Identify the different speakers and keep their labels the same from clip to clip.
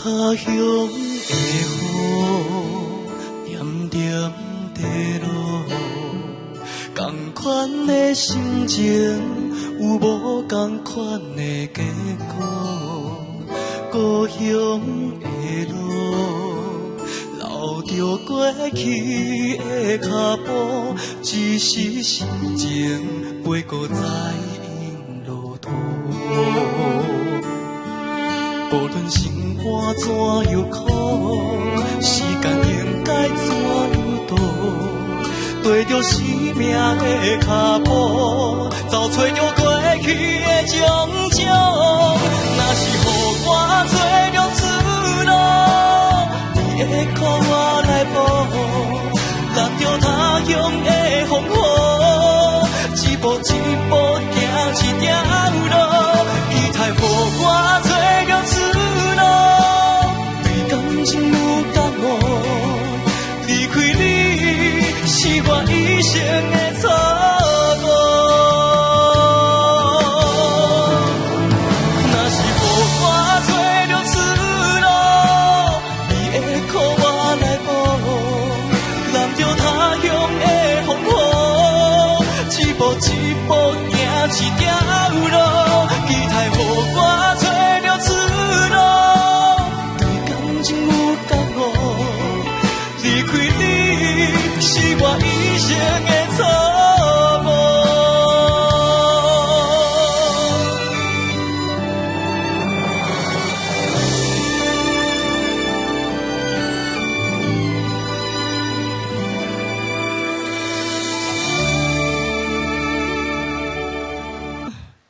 Speaker 1: 他乡的雨，点点滴落，同款的心情，有无同款的结果？故乡的路，留着过去的脚步，只是心情飞过在因路途。无论生活怎样苦，时间应该怎样度？跟着生命的脚步，走找着过去的种种。若是予我做了出路，你会靠我来补，揽着他乡的风雨，一步一步行一条路，期待予我做了出路，对感情有感悟，离开你是我一生的错误。若是予我做了出路，你会靠我来补，揽着他乡的风雨，一步一步行一条路，期待予我做了出路，对感情有感悟，离开你是我一生的错误。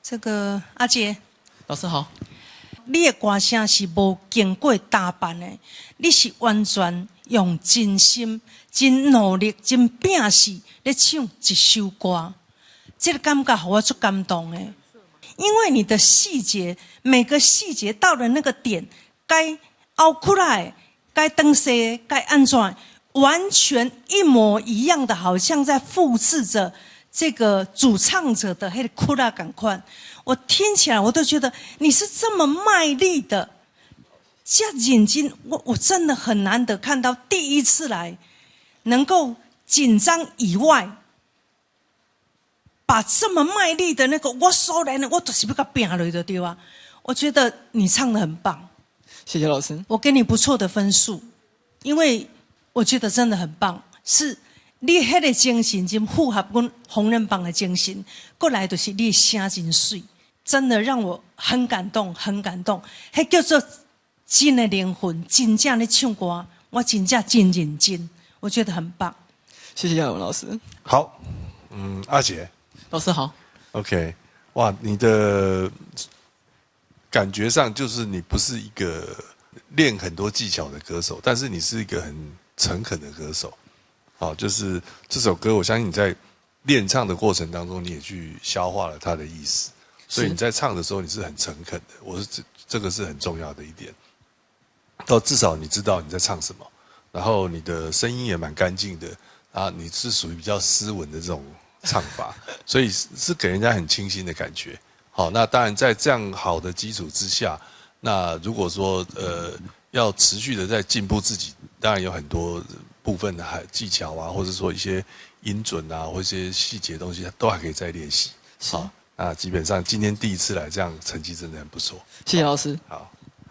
Speaker 2: 这个阿姐，
Speaker 3: 老师好。
Speaker 2: 你的歌声是无经过打扮的，你是完全用真心、真努力、真拼死咧唱一首歌，这个感觉让我足感动的。因为你的细节，每个细节到了那个点，该凹出来，该登西，该安怎，完全一模一样的，好像在复制着这个主唱者的那个哭啦感快。我听起来我都觉得你是这么卖力的，这眼睛我真的很难得看到，第一次来能够紧张以外，把这么卖力的那个我所来的我都是要给它拼下来的，对吧？我觉得你唱得很棒，
Speaker 3: 谢谢老师。
Speaker 2: 我给你不错的分数，因为我觉得真的很棒，是你那个精神真符合我红人帮的精神，过来就是你的声真水，真的让我很感动，很感动。那叫做真的灵魂，真正的唱歌，我真正真认真，我觉得很棒。
Speaker 3: 谢谢亚文老师。
Speaker 4: 好，阿杰，
Speaker 3: 老师好。
Speaker 4: OK， 哇，你的感觉上就是你不是一个练很多技巧的歌手，但是你是一个很诚恳的歌手。好，就是这首歌，我相信你在练唱的过程当中，你也去消化了它的意思，所以你在唱的时候你是很诚恳的。我是这个是很重要的一点，到至少你知道你在唱什么，然后你的声音也蛮干净的啊，你是属于比较斯文的这种唱法，所以是给人家很清新的感觉。好，那当然在这样好的基础之下，那如果说要持续的在进步自己，当然有很多部分的技巧啊，或者说一些音准啊，或一些细节的东西，都还可以再练习。好，那基本上今天第一次来，这样成绩真的很不错。
Speaker 3: 谢谢老师。
Speaker 4: 好。